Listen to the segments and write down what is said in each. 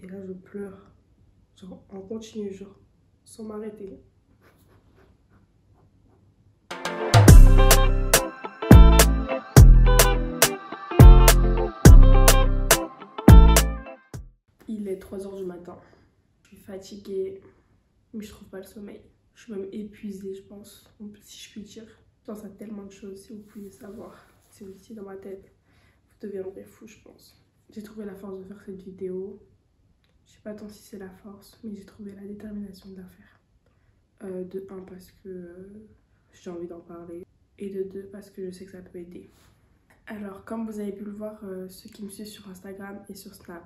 Et là, je pleure. Genre, en continu, genre, sans m'arrêter. Il est 3 h du matin. Je suis fatiguée, mais je trouve pas le sommeil. Je suis même épuisée, je pense, si je puis dire. Je pense à tellement de choses, si vous pouviez savoir. C'est aussi dans ma tête. Vous deviendrez fou, je pense. J'ai trouvé la force de faire cette vidéo. Je sais pas tant si c'est la force, mais j'ai trouvé la détermination de la faire. De 1 parce que j'ai envie d'en parler. Et de 2 parce que je sais que ça peut aider. Alors, comme vous avez pu le voir, ceux qui me suivent sur Instagram et sur Snap,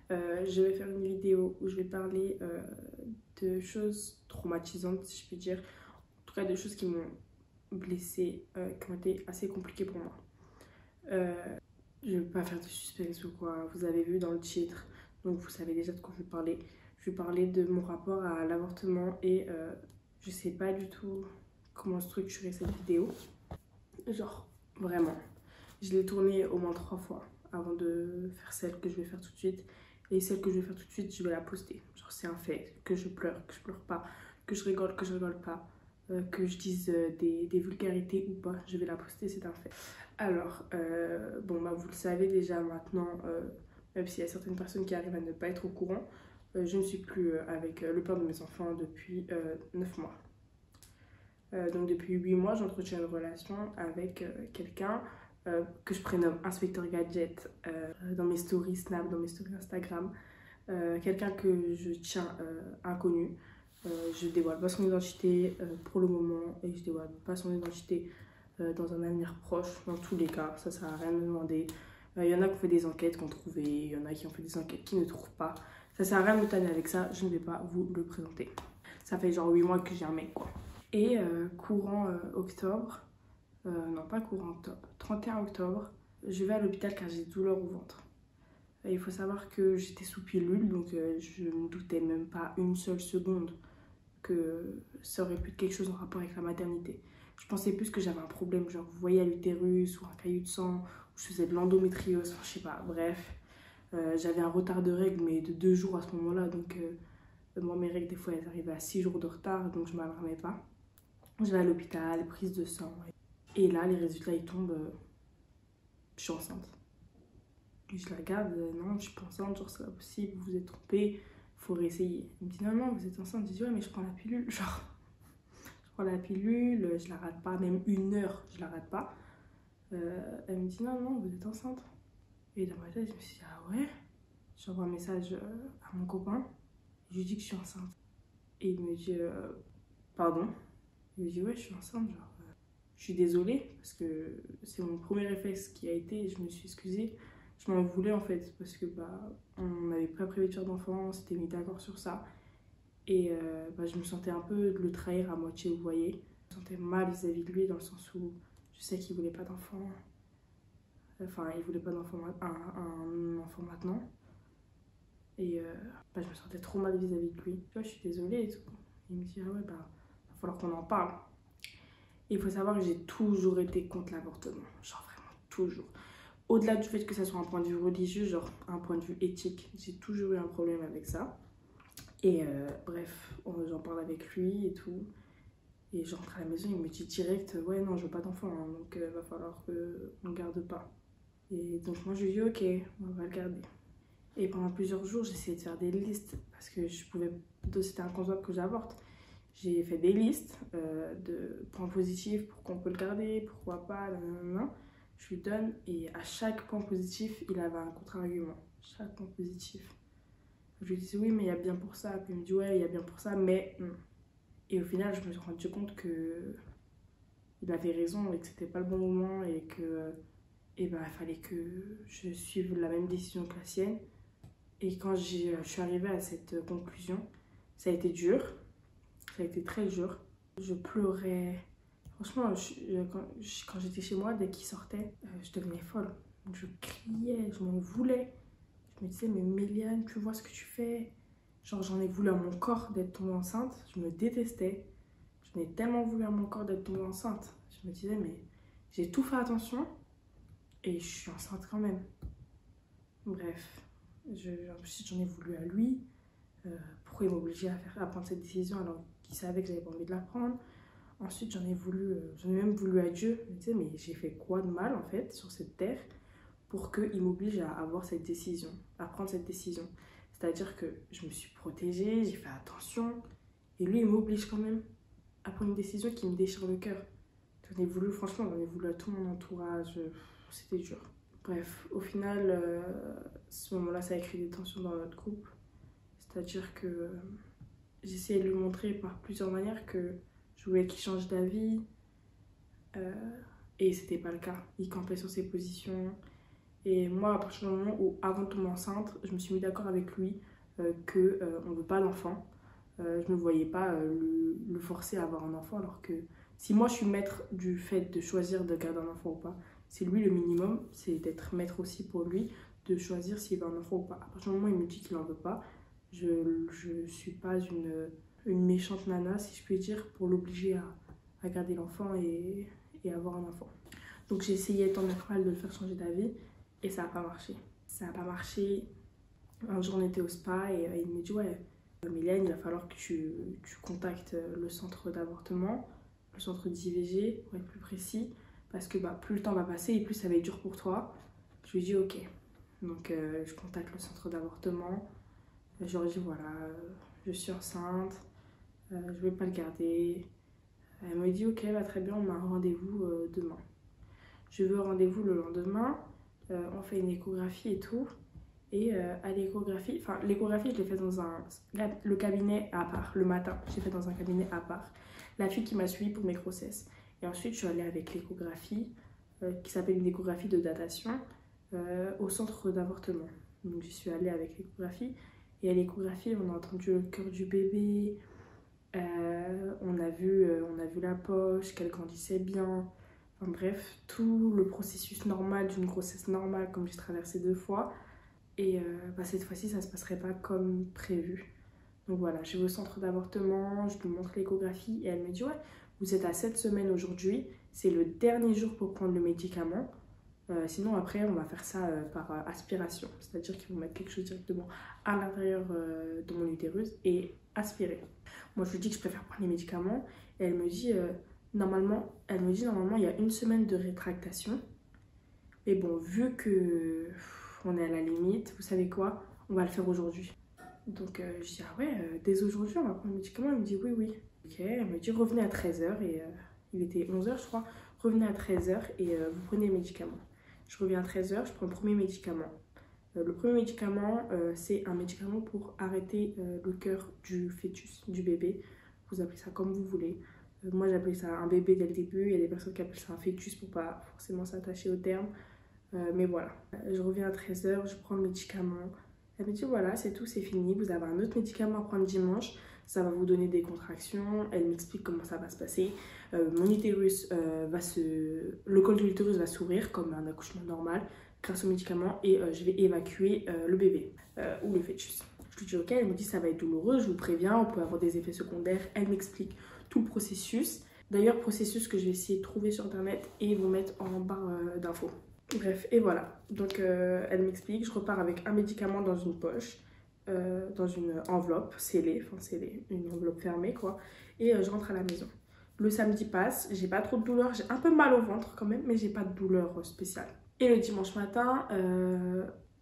je vais faire une vidéo où je vais parler de choses traumatisantes, si je puis dire. En tout cas, de choses qui m'ont blessée, qui ont été assez compliquées pour moi. Je ne vais pas faire de suspense ou quoi, vous avez vu dans le titre, donc vous savez déjà de quoi je vais parler. Je vais parler de mon rapport à l'avortement et je sais pas du tout comment structurer cette vidéo. Genre, vraiment. Je l'ai tournée au moins 3 fois avant de faire celle que je vais faire tout de suite. Et celle que je vais faire tout de suite, je vais la poster. Genre, c'est un fait. Que je pleure pas, que je rigole pas, que je dise des vulgarités ou pas, je vais la poster, c'est un fait. Alors, bon, bah, vous le savez déjà maintenant, même s'il y a certaines personnes qui arrivent à ne pas être au courant, je ne suis plus avec le père de mes enfants depuis 9 mois. Donc depuis 8 mois, j'entretiens une relation avec quelqu'un que je prénomme Inspecteur Gadget dans mes stories Snap, dans mes stories Instagram. Quelqu'un que je tiens inconnu. Je dévoile pas son identité pour le moment et je dévoile pas son identité dans un avenir proche. Dans tous les cas, ça sert à rien de me demander. Il y en a qui ont fait des enquêtes, qui ont trouvé. Il y en a qui ont fait des enquêtes qui ne trouvent pas. Ça sert à rien de me tanner avec ça. Je ne vais pas vous le présenter. Ça fait genre 8 mois que j'ai un mec, quoi. Et courant octobre, non pas courant octobre, 31 octobre, je vais à l'hôpital car j'ai des douleurs au ventre. Il faut savoir que j'étais sous pilule, donc je ne doutais même pas une seule seconde que ça aurait pu être quelque chose en rapport avec la maternité. Je pensais plus que j'avais un problème, genre vous voyez à l'utérus ou un caillot de sang, ou je faisais de l'endométriose, enfin, je sais pas, bref. J'avais un retard de règles, mais de 2 jours à ce moment-là, donc moi mes règles des fois elles arrivaient à 6 jours de retard, donc je m'alarmais pas. Je vais à l'hôpital, prise de sang. Et là, les résultats, ils tombent. Je suis enceinte. Et je la regarde, non, je suis pas enceinte, genre c'est pas possible, vous vous êtes trompé, faut réessayer. Elle me dit non, non, vous êtes enceinte. Je dis ouais, mais je prends la pilule. Genre, je prends la pilule, je la rate pas, même 1 heure, je la rate pas. Elle me dit non, non, vous êtes enceinte. Et dans ma tête, je me suis dit ah ouais. J'envoie un message à mon copain, je lui dis que je suis enceinte. Et il me dit pardon. Je lui dis ouais, je suis enceinte, genre. Je suis désolée parce que c'est mon premier réflexe qui a été, je me suis excusée. Je m'en voulais en fait parce que bah, on n'avait pas prévu de faire d'enfant, on s'était mis d'accord sur ça. Et bah, je me sentais un peu de le trahir à moitié, vous voyez. Je me sentais mal vis-à-vis de lui dans le sens où je sais qu'il voulait pas d'enfant. Enfin, il voulait pas d'enfant, un enfant maintenant. Et bah, je me sentais trop mal vis-à-vis de lui. Tu vois, je suis désolée et tout. Il me dit ah ouais, bah, va falloir qu'on en parle. Il faut savoir que j'ai toujours été contre l'avortement, genre vraiment toujours. Au-delà du fait que ça soit un point de vue religieux, genre un point de vue éthique, j'ai toujours eu un problème avec ça. Et bref, j'en parle avec lui et tout. Et je rentre à la maison, il me dit direct, ouais non, je veux pas d'enfant, hein, donc va falloir qu'on ne garde pas. Et donc moi je lui dis ok, on va le garder. Et pendant plusieurs jours, j'ai essayé de faire des listes parce que je pouvais, c'était inconcevable que j'avorte. J'ai fait des listes de points positifs, pourquoi on peut le garder, pourquoi pas, nanana. Je lui donne et à chaque point positif, il avait un contre-argument. Chaque point positif. Je lui disais oui, mais il y a bien pour ça. Puis il me dit ouais, il y a bien pour ça, mais... Et au final, je me suis rendu compte que il avait raison et que c'était pas le bon moment et que il fallait que je suive la même décision que la sienne. Et quand je suis arrivée à cette conclusion, ça a été dur. Ça a été très dur. Je pleurais. Franchement, quand j'étais chez moi, dès qu'il sortait, je devenais folle. Je criais, je m'en voulais. Je me disais, mais Méliane, tu vois ce que tu fais? Genre, j'en ai voulu à mon corps d'être tombée enceinte. Je me détestais. J'en ai tellement voulu à mon corps d'être tombée enceinte. Je me disais, mais j'ai tout fait attention et je suis enceinte quand même. Bref, Ensuite, j'en ai voulu à lui. Pourquoi il m'obligeait à prendre cette décision alors qu'il savait que j'avais pas envie de la prendre. Ensuite, j'en ai même voulu à Dieu. Tu sais, mais j'ai fait quoi de mal, en fait, sur cette terre pour qu'il m'oblige à avoir cette décision, à prendre cette décision. C'est-à-dire que je me suis protégée, j'ai fait attention. Et lui, il m'oblige quand même à prendre une décision qui me déchire le cœur. Franchement, j'en ai voulu à tout mon entourage. C'était dur. Bref, au final, ce moment-là, ça a créé des tensions dans notre couple. C'est-à-dire que j'essayais de lui montrer par plusieurs manières que je voulais qu'il change d'avis. Et c'était pas le cas. Il campait sur ses positions. Et moi, à partir du moment où, avant de tomber enceinte, je me suis mis d'accord avec lui qu'on ne veut pas l'enfant. Je ne me voyais pas le forcer à avoir un enfant, alors que si moi je suis maître du fait de choisir de garder un enfant ou pas, c'est lui le minimum, c'est d'être maître aussi pour lui, de choisir s'il veut un enfant ou pas. À partir du moment où il me dit qu'il n'en veut pas, je ne suis pas une méchante nana, si je puis dire, pour l'obliger à garder l'enfant et avoir un enfant. Donc j'ai essayé tant bien que mal de le faire changer d'avis et ça n'a pas marché. Ça n'a pas marché. Un jour on était au spa et il me dit ouais, Mylène, il va falloir que tu contactes le centre d'avortement, le centre d'IVG pour être plus précis, parce que plus le temps va passer et plus ça va être dur pour toi. Je lui dis ok. Donc je contacte le centre d'avortement. Je leur dis voilà, je suis enceinte, je ne vais pas le garder. Elle me dit ok, très bien, on a un rendez-vous demain. Je veux rendez-vous le lendemain, on fait une échographie et tout. Et à l'échographie, l'échographie je l'ai fait dans le cabinet à part, le matin, j'ai fait dans un cabinet à part. La fille qui m'a suivie pour mes grossesses. Et ensuite je suis allée avec l'échographie, qui s'appelle une échographie de datation, au centre d'avortement. Donc j'y suis allée avec l'échographie. Et à l'échographie on a entendu le cœur du bébé, on a vu la poche, qu'elle grandissait bien. Enfin bref, tout le processus normal d'une grossesse normale comme j'ai traversé 2 fois. Et cette fois-ci, ça ne se passerait pas comme prévu. Donc voilà, je vais au centre d'avortement, je lui montre l'échographie et elle me dit ouais, vous êtes à 7 semaines aujourd'hui, c'est le dernier jour pour prendre le médicament. Sinon après, on va faire ça par aspiration. C'est-à-dire qu'ils vont mettre quelque chose directement à l'intérieur de mon utérus et aspirer. Moi, je lui dis que je préfère prendre les médicaments et elle me dit normalement, il y a 1 semaine de rétractation. Mais bon, vu que on est à la limite, vous savez quoi, on va le faire aujourd'hui. Donc je dis ah ouais, dès aujourd'hui on va prendre le médicament. Elle me dit oui. Ok, elle me dit revenez à 13h et il était 11h je crois. Revenez à 13h et vous prenez les médicaments. Je reviens à 13h, je prends le premier médicament. Le premier médicament, c'est un médicament pour arrêter le cœur du fœtus, du bébé. Vous appelez ça comme vous voulez. Moi j'appelle ça un bébé dès le début. Il y a des personnes qui appellent ça un fœtus pour pas forcément s'attacher au terme. Mais voilà, je reviens à 13h, je prends le médicament. Elle me dit voilà, c'est tout, c'est fini. Vous avez un autre médicament à prendre dimanche. Ça va vous donner des contractions. Elle m'explique comment ça va se passer. Mon utérus le col de l'utérus va s'ouvrir comme un accouchement normal grâce au médicament et je vais évacuer le bébé ou le fœtus. Je lui dis ok, elle me dit ça va être douloureux, je vous préviens, on peut avoir des effets secondaires. Elle m'explique tout le processus. D'ailleurs, processus que je vais essayer de trouver sur internet et vous mettre en barre d'infos. Bref, et voilà. Donc elle m'explique, je repars avec un médicament dans une poche, dans une enveloppe scellée, une enveloppe fermée quoi. Et je rentre à la maison. Le samedi passe, j'ai pas trop de douleur, j'ai un peu mal au ventre quand même, mais j'ai pas de douleur spéciale. Et le dimanche matin,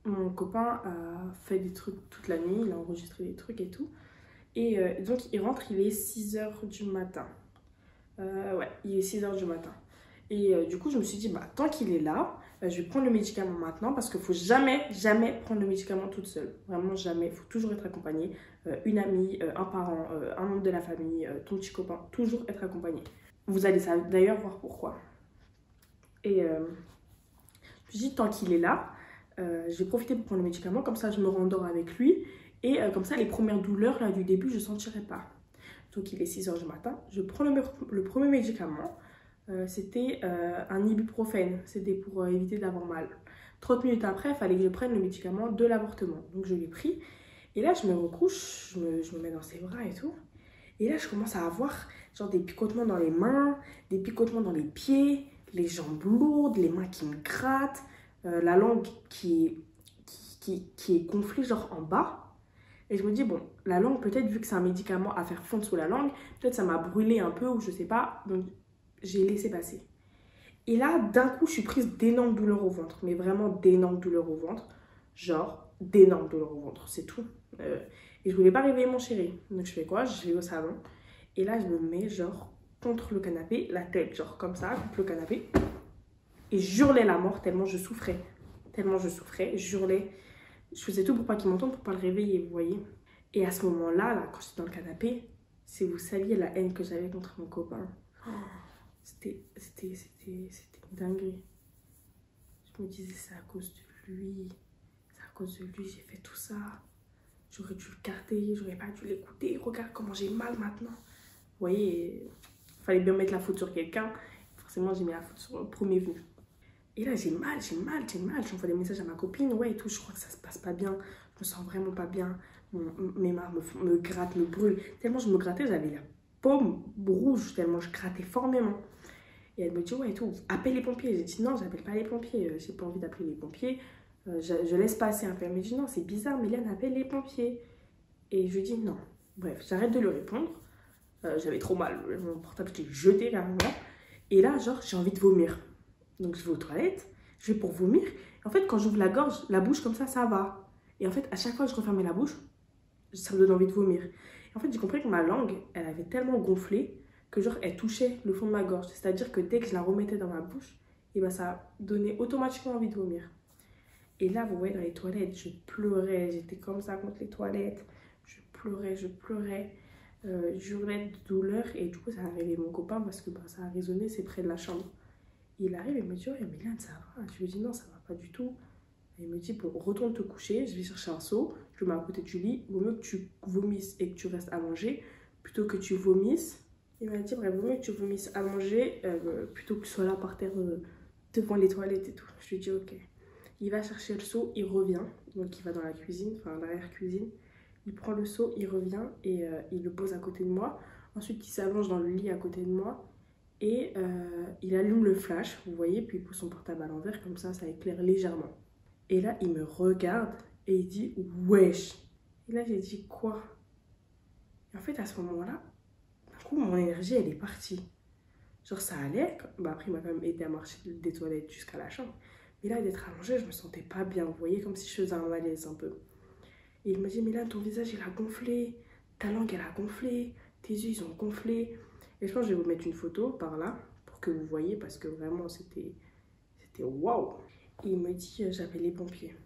mon copain a fait des trucs toute la nuit, il a enregistré des trucs et tout. Et donc il rentre, il est 6h du matin. Ouais, il est 6h du matin. Et du coup, je me suis dit, tant qu'il est là, je vais prendre le médicament maintenant parce qu'il ne faut jamais prendre le médicament toute seule. Vraiment jamais. Il faut toujours être accompagné. Une amie, un parent, un membre de la famille, ton petit copain, toujours être accompagné. Vous allez d'ailleurs voir pourquoi. Et je me suis dit, tant qu'il est là, je vais profiter pour prendre le médicament. Comme ça, je me rendors avec lui. Et comme ça, les premières douleurs là, du début, je ne sentirai pas. Donc, il est 6h du matin. Je prends le premier médicament. C'était un ibuprofène, c'était pour éviter d'avoir mal. 30 minutes après, il fallait que je prenne le médicament de l'avortement. Donc je l'ai pris. Et là, je me recouche, je me mets dans ses bras et tout. Et là, je commence à avoir genre des picotements dans les mains, des picotements dans les pieds, les jambes lourdes, les mains qui me grattent, la langue qui qui est gonflé genre en bas. Et je me dis, bon, la langue, peut-être vu que c'est un médicament à faire fondre sous la langue, peut-être ça m'a brûlé un peu ou je sais pas. Donc, j'ai laissé passer. Et là, d'un coup, je suis prise d'énormes douleurs au ventre. Mais vraiment d'énormes douleurs au ventre. Genre, d'énormes douleurs au ventre, c'est tout. Et je voulais pas réveiller mon chéri. Donc, je fais quoi? Je vais au salon. Et là, je me mets genre contre le canapé, la tête genre comme ça, contre le canapé. Et j'hurlais la mort tellement je souffrais. Tellement je souffrais, j'hurlais. Je faisais tout pour pas qu'il m'entende, pour pas le réveiller, vous voyez. Et à ce moment-là, là, quand j'étais dans le canapé, si vous saviez la haine que j'avais contre mon copain, c'était une dinguerie. Je me disais, c'est à cause de lui. C'est à cause de lui, j'ai fait tout ça. J'aurais dû le garder, j'aurais pas dû l'écouter. Regarde comment j'ai mal maintenant. Vous voyez, il fallait bien mettre la faute sur quelqu'un. Forcément, j'ai mis la faute sur le premier venu. Et là, j'ai mal. J'envoie des messages à ma copine, ouais, et tout. Je crois que ça se passe pas bien. Je me sens vraiment pas bien. Mes mains me grattent, me brûlent. Tellement je me grattais, j'avais la paume rouge, tellement je grattais formellement. Et elle me dit, ouais, et tout, appelle les pompiers. J'ai dit, non, j'appelle pas les pompiers. J'ai pas envie d'appeler les pompiers. Je laisse passer un peu. Elle me dit, non, c'est bizarre, Mylène, appelle les pompiers. Et je lui dis, non. Bref, j'arrête de lui répondre. J'avais trop mal. Mon portable, je l'ai jeté carrément. Et là, genre, j'ai envie de vomir. Donc, je vais aux toilettes. Je vais pour vomir. Et en fait, quand j'ouvre la gorge, la bouche comme ça va. Et en fait, à chaque fois que je refermais la bouche, ça me donne envie de vomir. Et en fait, j'ai compris que ma langue, elle avait tellement gonflé que genre, elle touchait le fond de ma gorge. C'est-à-dire que dès que je la remettais dans ma bouche, et ben, ça donnait automatiquement envie de vomir. Et là, vous voyez, dans les toilettes, je pleurais. J'étais comme ça contre les toilettes. Je pleurais. J'hurlais de douleur. Et du coup, ça a réveillé mon copain parce que ça a résonné, c'est près de la chambre. Il arrive et me dit, ouais, Mylène, ça va? Je lui dis, non, ça va pas du tout. Et il me dit, bon, retourne te coucher, je vais chercher un seau, je le mets à côté du lit. Vaut mieux que tu vomisses et que tu restes allongé plutôt que tu vomisses. Il m'a dit, bref, vaut mieux que tu vomisses allongé plutôt que tu sois là par terre devant les toilettes et tout. Je lui dis, ok. Il va chercher le seau, il revient. Donc il va dans la cuisine, enfin l'arrière-cuisine. Il prend le seau, il revient et il le pose à côté de moi. Ensuite, il s'allonge dans le lit à côté de moi. Et il allume le flash, vous voyez, puis il pose son portable à l'envers, comme ça éclaire légèrement. Et là, il me regarde et il dit « Wesh !» Et là, j'ai dit « Quoi ?» Et en fait, à ce moment-là, d'un coup, mon énergie, elle est partie. Genre, ça allait. Bah, après, il m'a quand même aidé à marcher des toilettes jusqu'à la chambre. Mais là, d'être allongée, je me sentais pas bien, vous voyez, comme si je faisais un malaise un peu. Et il me dit « Mais là, ton visage, il a gonflé. Ta langue, elle a gonflé. Tes yeux, ils ont gonflé. » Et je pense que je vais vous mettre une photo par là pour que vous voyez parce que vraiment c'était waouh. Il me dit j'appelle les pompiers.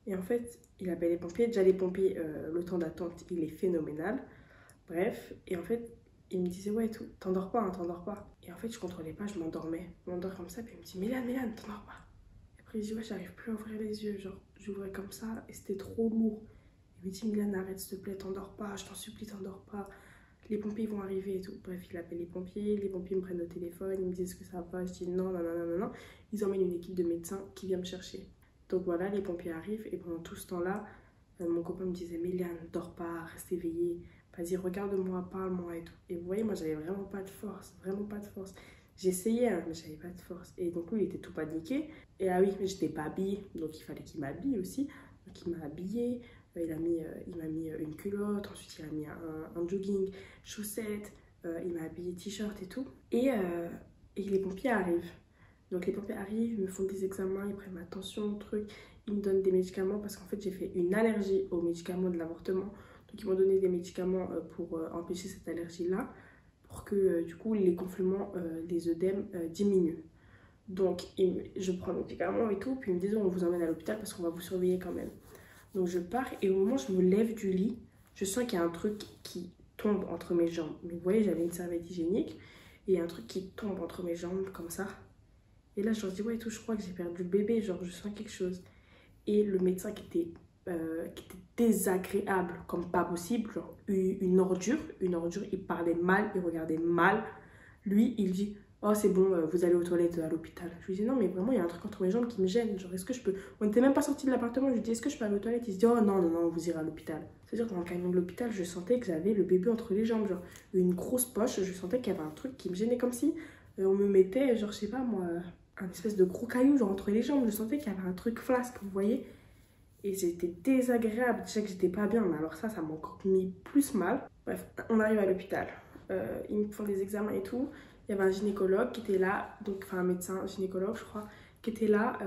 Et en fait, il appelle les pompiers. Déjà les pompiers, le temps d'attente, il est phénoménal. Bref, et en fait, il me disait ouais, t'endors pas, hein, t'endors pas. Et en fait, je contrôlais pas, je m'endormais. Je m'endors comme ça, puis il me dit Mylène, t'endors pas. Et après, il dit ouais, j'arrive plus à ouvrir les yeux. Genre, j'ouvrais comme ça et c'était trop lourd. Il me dit Mylène, arrête s'il te plaît, t'endors pas, je t'en supplie, t'endors pas. Les pompiers vont arriver et tout. Bref, il appelle les pompiers me prennent le téléphone, ils me disent que ça va, je dis non. Ils emmènent une équipe de médecins qui vient me chercher. Donc voilà, les pompiers arrivent et pendant tout ce temps-là, mon copain me disait Mylène, dors pas, reste éveillée, vas-y, regarde-moi, parle-moi et tout. Et vous voyez, moi j'avais vraiment pas de force. J'essayais, hein, mais j'avais pas de force. Et donc lui, il était tout paniqué. Et ah oui, mais j'étais pas habillée, donc il fallait qu'il m'habille aussi. Donc il m'a habillée. Il m'a mis une culotte, ensuite il a mis un jogging, chaussettes, il m'a habillé t-shirt et tout. Et les pompiers arrivent. Donc les pompiers arrivent, ils me font des examens, ils prennent ma tension, truc. Ils me donnent des médicaments parce qu'en fait j'ai fait une allergie aux médicaments de l'avortement. Donc ils m'ont donné des médicaments pour empêcher cette allergie-là, pour que du coup les gonflements, les œdèmes diminuent. Donc je prends le médicament et tout, puis ils me disent on vous emmène à l'hôpital parce qu'on va vous surveiller quand même. Donc je pars et au moment où je me lève du lit, je sens qu'il y a un truc qui tombe entre mes jambes. Mais vous voyez, j'avais une serviette hygiénique et il y a un truc qui tombe entre mes jambes comme ça. Et là, je leur dis, ouais, tout, je crois que j'ai perdu le bébé, genre je sens quelque chose. Et le médecin qui était désagréable comme pas possible, genre une ordure, il parlait mal, il regardait mal. Lui, il dit... Oh c'est bon, vous allez aux toilettes à l'hôpital. Je lui dis non mais vraiment il y a un truc entre mes jambes qui me gêne. Genre est-ce que je peux... On n'était même pas sorti de l'appartement, je lui dis est-ce que je peux aller aux toilettes? Il se dit oh non, vous irez à l'hôpital. C'est-à-dire dans le camion de l'hôpital, je sentais que j'avais le bébé entre les jambes. Genre une grosse poche, je sentais qu'il y avait un truc qui me gênait comme si on me mettait genre je sais pas moi, un espèce de gros caillou genre entre les jambes. Je sentais qu'il y avait un truc flasque, vous voyez. Et c'était désagréable. Je sais que j'étais pas bien, mais alors ça m'a encore mis plus mal. Bref, on arrive à l'hôpital. Ils me font des examens et tout. Il y avait un gynécologue qui était là, donc enfin un médecin gynécologue, je crois, qui était là.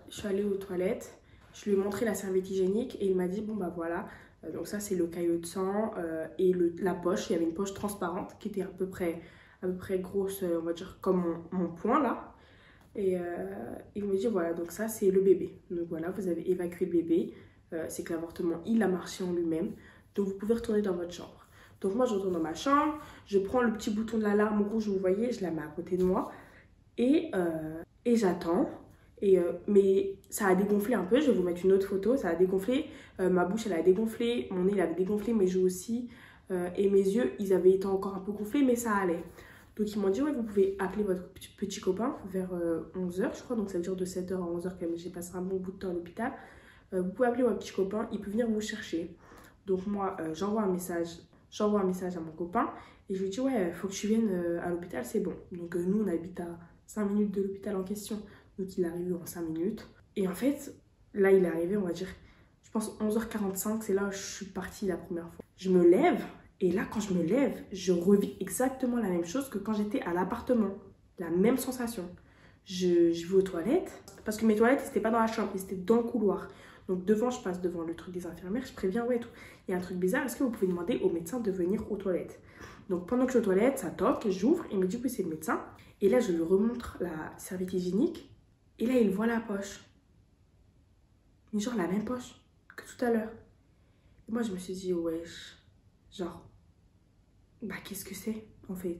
Je suis allée aux toilettes. Je lui ai montré la serviette hygiénique et il m'a dit bon bah voilà. Donc ça c'est le caillot de sang et la poche. Il y avait une poche transparente qui était à peu près grosse, on va dire comme mon poing là. Et il me dit voilà, donc ça c'est le bébé. Donc voilà, vous avez évacué le bébé. C'est que l'avortement il a marché en lui-même. Donc vous pouvez retourner dans votre chambre. Donc moi je retourne dans ma chambre. Je prends le petit bouton de l'alarme rouge, vous voyez, je la mets à côté de moi. Et j'attends. Mais ça a dégonflé un peu. Je vais vous mettre une autre photo. Ça a dégonflé. Ma bouche elle a dégonflé. Mon nez il avait dégonflé. Mes joues aussi. Et mes yeux ils avaient été encore un peu gonflés. Mais ça allait. Donc ils m'ont dit, ouais, vous pouvez appeler votre petit copain vers 11h, je crois. Donc ça veut dire de 7h à 11h, quand même, j'ai passé un bon bout de temps à l'hôpital. Vous pouvez appeler votre petit copain, il peut venir vous chercher. Donc moi, j'envoie un message à mon copain. Et je lui dis, ouais, il faut que tu viennes à l'hôpital, c'est bon. Donc nous, on habite à 5 minutes de l'hôpital en question. Donc il est arrivé en 5 minutes. Et en fait, là, il est arrivé, on va dire, je pense 11h45, c'est là où je suis partie la première fois. Je me lève. Et là, quand je me lève, je revis exactement la même chose que quand j'étais à l'appartement. La même sensation. Je vais aux toilettes, parce que mes toilettes, c'était pas dans la chambre, c'était dans le couloir. Donc devant, je passe devant le truc des infirmières, je préviens, ouais, tout. Il y a un truc bizarre, est-ce que vous pouvez demander au médecin de venir aux toilettes? Donc pendant que je suis aux toilettes, ça toque, j'ouvre, il me dit que c'est le médecin. Et là, je lui remontre la serviette hygiénique, et là, il voit la poche. Mais genre la même poche que tout à l'heure. Et moi, je me suis dit, wesh, genre, bah qu'est-ce que c'est en fait?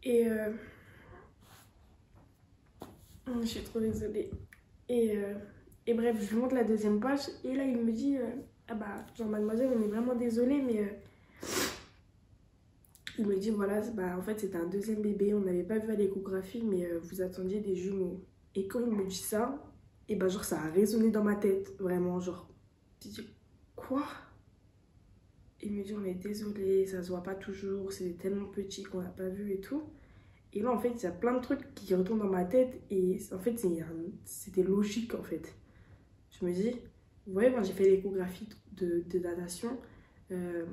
Et je suis trop désolée. Et, et bref, je lui montre la deuxième poche et là il me dit ah bah genre mademoiselle on est vraiment désolé mais il me dit voilà bah en fait c'était un deuxième bébé, on n'avait pas vu à l'échographie mais vous attendiez des jumeaux. Et quand il me dit ça, et bah genre ça a résonné dans ma tête vraiment genre. Je dis quoi? Il me dit on est désolé, ça se voit pas toujours, c'est tellement petit qu'on n'a pas vu et tout. Et là en fait il y a plein de trucs qui retournent dans ma tête et en fait c'était logique en fait. Je me dis, vous voyez, quand j'ai fait l'échographie de datation, il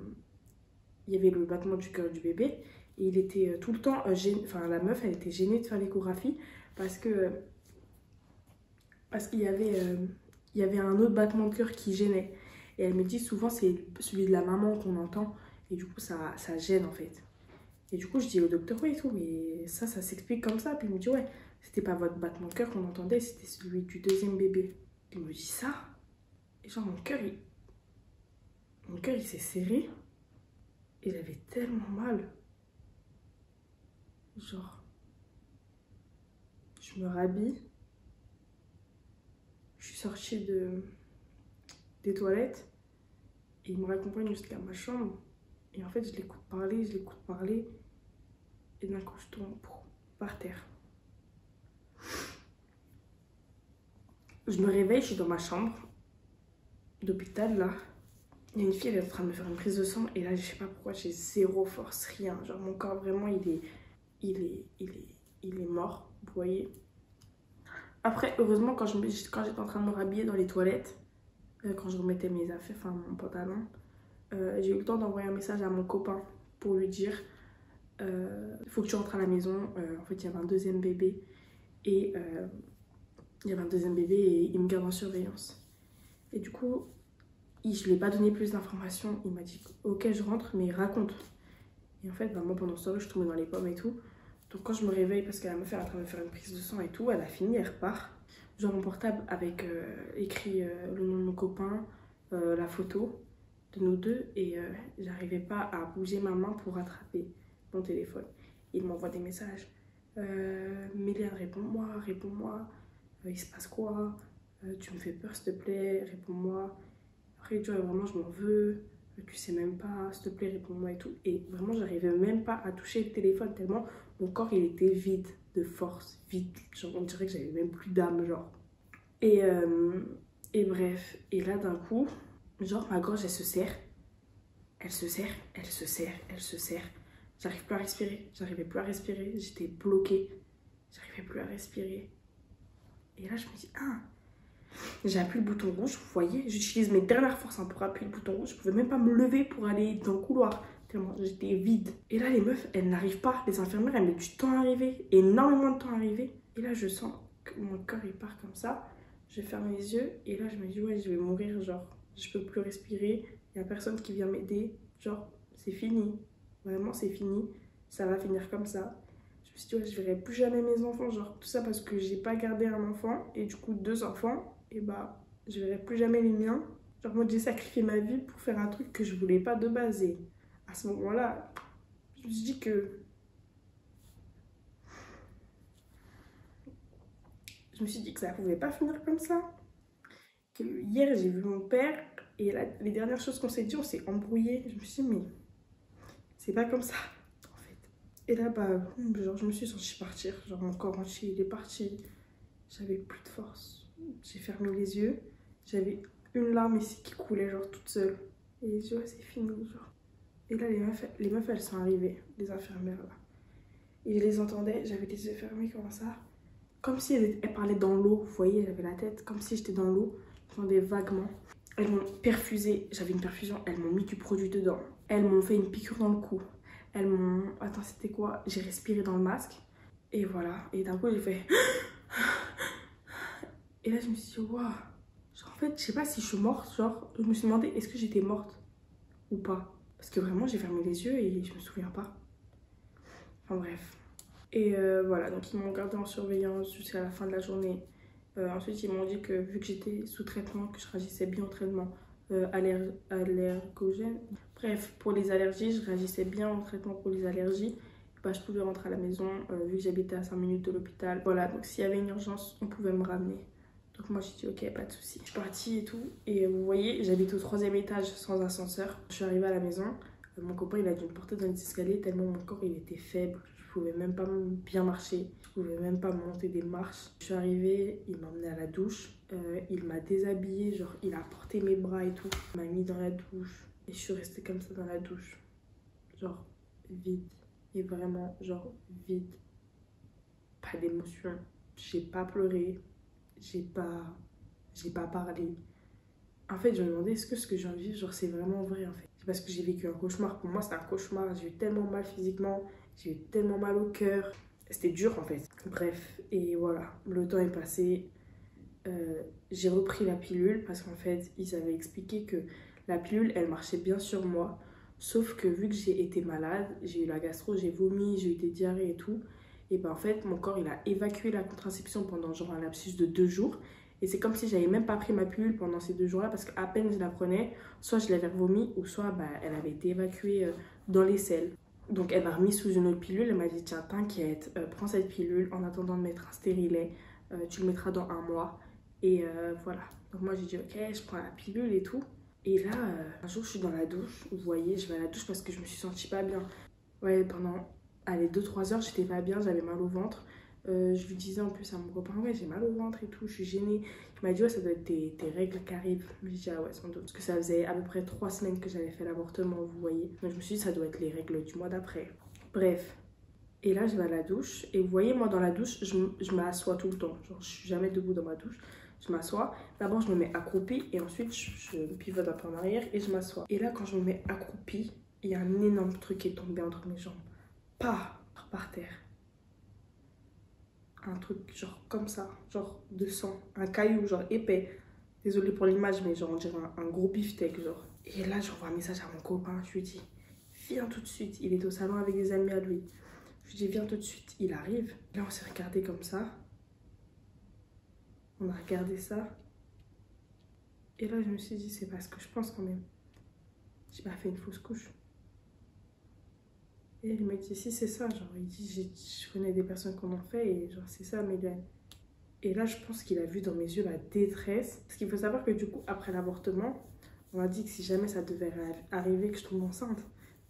y avait le battement du cœur du bébé et il était tout le temps gêné. Enfin, la meuf, elle était gênée de faire l'échographie parce qu'il y avait un autre battement de cœur qui gênait. Et elle me dit souvent, c'est celui de la maman qu'on entend et du coup, ça gêne en fait. Et du coup, je dis au docteur, ouais, et tout, mais ça s'explique comme ça. Puis il me dit, ouais, c'était pas votre battement de cœur qu'on entendait, c'était celui du deuxième bébé. Il me dit ça. Et genre mon cœur il s'est serré et j'avais tellement mal. Genre, je me rhabille, je suis sortie des toilettes et il me raccompagne jusqu'à ma chambre. Et en fait, je l'écoute parler et d'un coup, je tombe par terre. Je me réveille, je suis dans ma chambre d'hôpital là. Il y a une fille, elle est en train de me faire une prise de sang et là, je sais pas pourquoi, j'ai zéro force, rien. Genre, mon corps, vraiment, il est mort, vous voyez. Après, heureusement, quand j'étais en train de me rhabiller dans les toilettes, quand je remettais mes affaires, enfin mon pantalon, j'ai eu le temps d'envoyer un message à mon copain pour lui dire il faut que tu rentres à la maison. En fait, il y avait un deuxième bébé et il me garde en surveillance. Et du coup, je ne lui ai pas donné plus d'informations. Il m'a dit ok, je rentre, mais raconte. Et en fait, bah, moi pendant ce temps-là, je tombais dans les pommes et tout. Donc quand je me réveille, parce qu'elle est en train de me faire une prise de sang et tout, elle a fini, elle repart. Genre mon portable avec écrit le nom de mon copain, la photo de nous deux. Et j'arrivais pas à bouger ma main pour rattraper mon téléphone. Il m'envoie des messages. Méliane, réponds-moi, il se passe quoi? Tu me fais peur s'il te plaît, réponds-moi. Après tu vois, vraiment je m'en veux. Tu sais même pas, s'il te plaît, réponds-moi et tout. Et vraiment, j'arrivais même pas à toucher le téléphone tellement Mon corps, il était vide de force, vide. Genre, on dirait que j'avais même plus d'âme, genre. Et bref, et là, d'un coup, genre, ma gorge, elle se serre. Elle se serre, elle se serre, elle se serre. J'arrive plus à respirer, j'arrivais plus à respirer. J'étais bloquée, j'arrivais plus à respirer. Et là, je me dis, ah, j'ai appuyé le bouton rouge, vous voyez, j'utilise mes dernières forces hein, pour appuyer le bouton rouge. Je pouvais même pas me lever pour aller dans le couloir, tellement j'étais vide. Et là, les meufs, elles n'arrivent pas. Les infirmières, elles mettent du temps à arriver, énormément de temps à arriver. Et là, je sens que mon corps, il part comme ça. Je ferme les yeux et là, je me dis, ouais, je vais mourir, genre, je peux plus respirer. Il n'y a personne qui vient m'aider. Genre, c'est fini. Vraiment, c'est fini. Ça va finir comme ça. Je me suis dit, ouais, je verrai plus jamais mes enfants. Genre, tout ça parce que j'ai pas gardé un enfant et du coup, 2 enfants. Et bah, je verrai plus jamais les miens. Genre, moi, j'ai sacrifié ma vie pour faire un truc que je voulais pas de base. Et à ce moment-là, je me suis dit que... Je me suis dit que ça pouvait pas finir comme ça. Que hier, j'ai vu mon père et les dernières choses qu'on s'est dit, on s'est embrouillé. Je me suis dit, mais c'est pas comme ça, en fait. Et là, bah, genre, je me suis sentie partir. Genre, mon corps entier, il est parti. J'avais plus de force. J'ai fermé les yeux. J'avais une larme ici qui coulait, genre, toute seule. Et les yeux, ouais, c'est fini, genre. Et là, les meufs, elles sont arrivées, les infirmières, là. Et je les entendais, j'avais les yeux fermés comme ça. Comme si elles parlaient dans l'eau, vous voyez, j'avais la tête. Comme si j'étais dans l'eau. J'entendais vaguement. Elles m'ont perfusé, j'avais une perfusion, elles m'ont mis du produit dedans. Elles m'ont fait une piqûre dans le cou. Elles m'ont... Attends, c'était quoi? J'ai respiré dans le masque. Et voilà. Et d'un coup, j'ai fait... Et là, je me suis dit, waouh. Genre, en fait, je sais pas si je suis morte. Genre, je me suis demandé, est-ce que j'étais morte ou pas? Parce que vraiment, j'ai fermé les yeux et je me souviens pas. Enfin, bref. Et voilà, donc ils m'ont gardé en surveillance jusqu'à la fin de la journée. Ensuite, ils m'ont dit que vu que j'étais sous traitement, que je réagissais bien au traitement allergogène. Bref, pour les allergies, je réagissais bien au traitement pour les allergies. Bah, je pouvais rentrer à la maison vu que j'habitais à 5 minutes de l'hôpital. Voilà, donc s'il y avait une urgence, on pouvait me ramener. Donc moi, j'ai dit ok, pas de souci. Je suis partie et tout. Et vous voyez, j'habite au 3e étage sans ascenseur. Je suis arrivée à la maison. Mon copain, il a dû me porter dans les escaliers tellement mon corps, il était faible. Je pouvais même pas bien marcher. Je pouvais même pas monter des marches. Je suis arrivée, il m'a emmenée à la douche. Il m'a déshabillée, genre il a porté mes bras et tout. Il m'a mis dans la douche. Et je suis restée comme ça dans la douche. Genre vide. Et vraiment, genre vide. Pas d'émotion. J'ai pas pleuré. J'ai pas parlé. En fait, je me demandais est-ce que ce que je viens de vivre, genre c'est vraiment vrai en fait. C'est parce que j'ai vécu un cauchemar. Pour moi, c'est un cauchemar. J'ai eu tellement mal physiquement. J'ai eu tellement mal au cœur. C'était dur en fait. Bref, et voilà. Le temps est passé. J'ai repris la pilule parce qu'en fait, ils avaient expliqué que la pilule, elle marchait bien sur moi. Sauf que vu que j'ai été malade, j'ai eu la gastro, j'ai vomi, j'ai eu des diarrhées et tout. Et ben en fait, mon corps, il a évacué la contraception pendant genre un lapsus de 2 jours. Et c'est comme si j'avais même pas pris ma pilule pendant ces 2 jours-là parce qu'à peine je la prenais, soit je l'avais vomi ou soit bah, elle avait été évacuée dans les selles. Donc elle m'a remis sous une autre pilule, elle m'a dit tiens t'inquiète, prends cette pilule en attendant de mettre un stérilet, tu le mettras dans 1 mois. Et voilà, donc moi j'ai dit ok je prends la pilule et tout. Et là un jour je suis dans la douche, vous voyez je vais à la douche parce que je me suis sentie pas bien. Ouais pendant allez 2-3 heures j'étais pas bien, j'avais mal au ventre. Je lui disais en plus à mon copain ouais j'ai mal au ventre et tout, je suis gênée. Il m'a dit ouais ça doit être tes règles qui arrivent. Je me dis ah ouais sans doute. Parce que ça faisait à peu près 3 semaines que j'avais fait l'avortement vous voyez. Donc je me suis dit ça doit être les règles du mois d'après. Bref. Et là je vais à la douche et vous voyez moi dans la douche je m'assois tout le temps. Genre je suis jamais debout dans ma douche. Je m'assois. D'abord je me mets accroupie et ensuite je pivote un peu en arrière et je m'assois. Et là quand je me mets accroupie, il y a un énorme truc qui est tombé entre mes jambes. Pas par terre. Un truc genre comme ça, genre de sang, un caillou genre épais. Désolée pour l'image mais genre on dirait un gros beefsteak genre. Et là j'envoie un message à mon copain, je lui dis viens tout de suite, il est au salon avec des amis à lui. Je lui dis viens tout de suite, il arrive. Là on s'est regardé comme ça. On a regardé ça. Et là je me suis dit c'est pas ce que je pense quand même. J'ai pas fait une fausse couche. Et il m'a dit si c'est ça, genre il dit je connais des personnes qui en ont fait et genre c'est ça Mégane. Et là je pense qu'il a vu dans mes yeux la détresse. Parce qu'il faut savoir que du coup après l'avortement, on m'a dit que si jamais ça devait arriver que je tombe enceinte,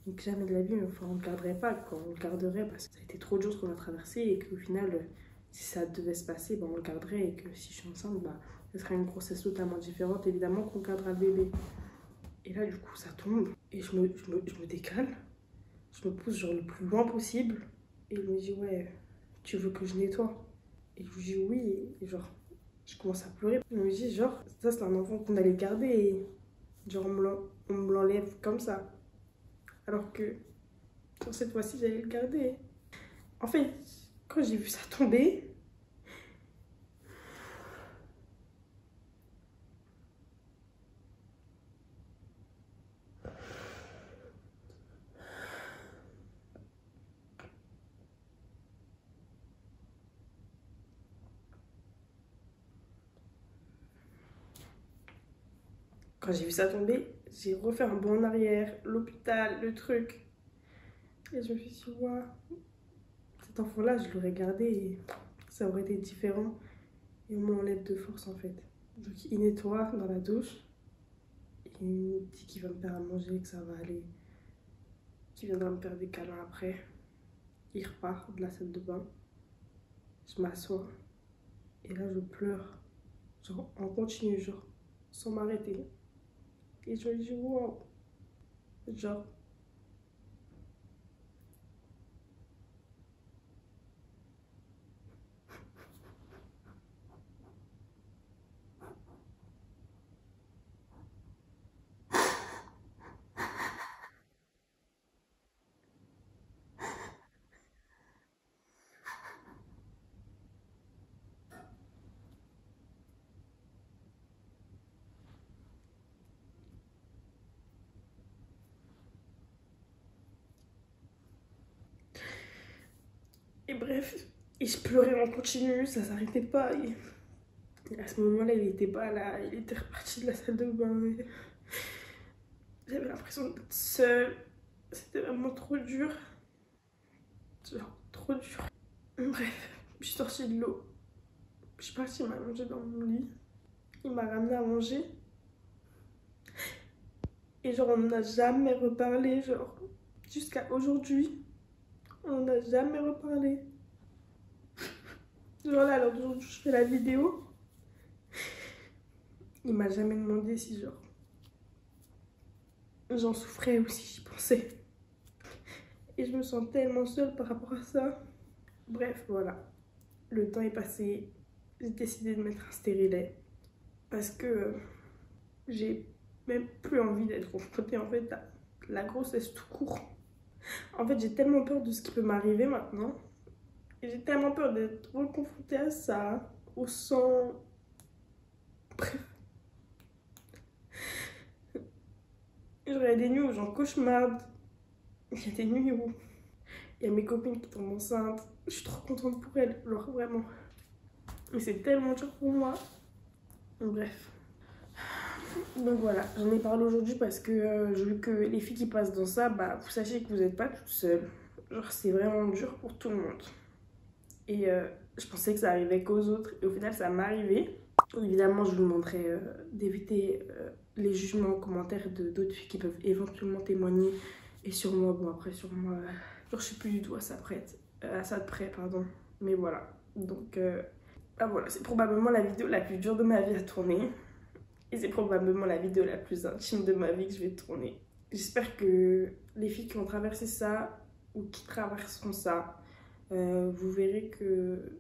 Donc jamais de la vie, enfin, on ne le garderait pas, quoi. On le garderait parce que ça a été trop dur ce qu'on a traversé et qu'au final, si ça devait se passer, on le garderait et que si je suis enceinte, ce serait une grossesse totalement différente. Évidemment qu'on gardera le bébé. Et là, du coup, ça tombe et je me décale. Je me pousse genre le plus loin possible. Et il me dit, ouais, tu veux que je nettoie? Et je lui dis oui. Et genre, je commence à pleurer. Il me dit, genre, ça c'est un enfant qu'on allait garder et genre, on me l'enlève comme ça. Alors que, sur cette fois-ci, j'allais le garder. En fait, quand j'ai vu ça tomber, j'ai refait un bond en arrière, l'hôpital, le truc. Et je me suis dit, waouh, cet enfant-là, je l'aurais gardé et ça aurait été différent. Et on m'enlève de force en fait. Donc il nettoie dans la douche. Il me dit qu'il va me faire à manger, que ça va aller. Qu'il viendra me faire des câlins après. Il repart de la salle de bain. Je m'assois. Et là, je pleure. Genre, en continu, genre, sans m'arrêter. Et je me dis, wow. Genre, et bref. Et je pleurais en continu, ça s'arrêtait pas. Et à ce moment-là, il était pas là. Il était reparti de la salle de bain. J'avais l'impression d'être seule. C'était vraiment trop dur. Genre, trop dur. Bref, je suis sortie de l'eau. Je suis partie m'allonger dans mon lit. Il m'a ramené à manger. Et genre, on n'en a jamais reparlé. Genre, jusqu'à aujourd'hui, on n'en a jamais reparlé. Genre là, alors d'aujourd'hui, je fais la vidéo. Il m'a jamais demandé si genre j'en souffrais ou si j'y pensais. Et je me sens tellement seule par rapport à ça. Bref, voilà. Le temps est passé. J'ai décidé de mettre un stérilet. Parce que j'ai même plus envie d'être confrontée en fait à la grossesse tout court. En fait, j'ai tellement peur de ce qui peut m'arriver maintenant. Et j'ai tellement peur d'être reconfrontée à ça, au sang. Bref. Genre, il y a des nuits où j'en cauchemarde. Il y a des nuits où il y a mes copines qui tombent enceintes. Je suis trop contente pour elles, genre vraiment. Mais c'est tellement dur pour moi. Bref. Donc voilà, j'en ai parlé aujourd'hui parce que j'ai vu que les filles qui passent dans ça, vous sachez que vous n'êtes pas toutes seules. Genre, c'est vraiment dur pour tout le monde. Et je pensais que ça arrivait qu'aux autres. Et au final, ça m'est arrivé. Évidemment, je vous demanderai d'éviter les jugements, commentaires d'autres filles qui peuvent éventuellement témoigner. Et sur moi, bon après sur moi, genre je suis plus du tout à ça de près, pardon. Mais voilà, donc voilà, c'est probablement la vidéo la plus dure de ma vie à tourner. Et c'est probablement la vidéo la plus intime de ma vie que je vais tourner. J'espère que les filles qui ont traversé ça ou qui traverseront ça, vous verrez que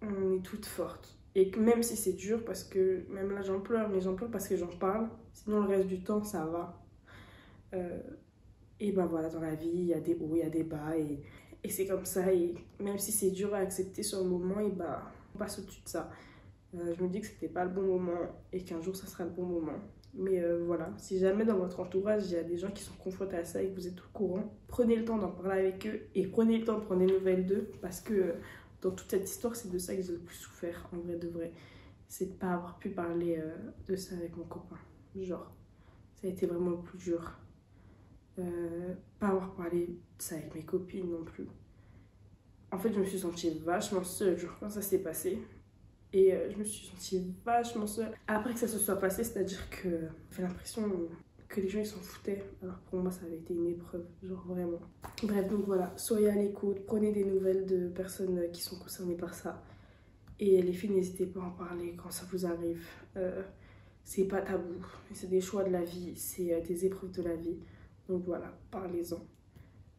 on est toutes fortes. Et que même si c'est dur, parce que même là j'en pleure, mais j'en pleure parce que j'en parle. Sinon le reste du temps ça va. Et voilà, dans la vie, il y a des hauts, il y a des bas. Et c'est comme ça. Et même si c'est dur à accepter sur le moment, on passe au-dessus de ça. Je me dis que c'était pas le bon moment et qu'un jour ça sera le bon moment. Mais voilà, si jamais dans votre entourage il y a des gens qui sont confrontés à ça et que vous êtes au courant, prenez le temps d'en parler avec eux et prenez le temps de prendre des nouvelles d'eux parce que dans toute cette histoire, c'est de ça que j'ai le plus souffert, en vrai de vrai. C'est de pas avoir pu parler de ça avec mon copain. Genre, ça a été vraiment le plus dur. Pas avoir parlé de ça avec mes copines non plus. En fait, je me suis sentie vachement seule, genre, quand ça s'est passé. Et je me suis sentie vachement seule. Après que ça se soit passé, c'est-à-dire que j'ai l'impression que les gens ils s'en foutaient. Alors pour moi ça avait été une épreuve, genre vraiment. Bref, donc voilà, soyez à l'écoute, prenez des nouvelles de personnes qui sont concernées par ça. Et les filles, n'hésitez pas à en parler quand ça vous arrive. C'est pas tabou, c'est des choix de la vie, c'est des épreuves de la vie. Donc voilà, parlez-en.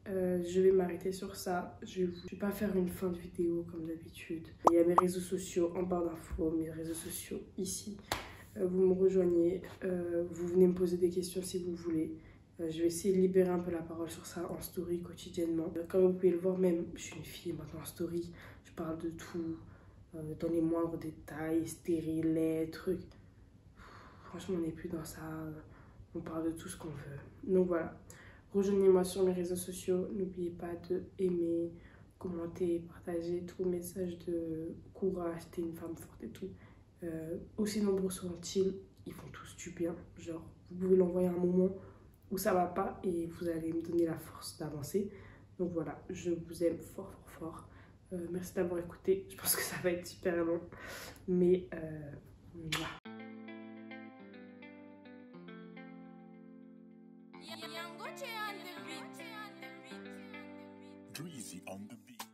Je vais m'arrêter sur ça. Je vais pas faire une fin de vidéo comme d'habitude. Il y a mes réseaux sociaux en barre d'infos, mes réseaux sociaux ici. Vous me rejoignez, vous venez me poser des questions si vous voulez. Je vais essayer de libérer un peu la parole sur ça en story quotidiennement. Comme vous pouvez le voir, même je suis une fille maintenant en story, je parle de tout, dans les moindres détails, stériles, les trucs. Franchement, on n'est plus dans ça, on parle de tout ce qu'on veut. Donc voilà, rejoignez-moi sur mes réseaux sociaux, n'oubliez pas de aimer, commenter, partager, tout message de courage, t'es une femme forte et tout. Aussi nombreux sont-ils, ils font tous du bien. Genre, vous pouvez l'envoyer à un moment où ça va pas et vous allez me donner la force d'avancer. Donc voilà, je vous aime fort, fort, fort. Merci d'avoir écouté. Je pense que ça va être super long. Mais voilà. Dreezy on the beat.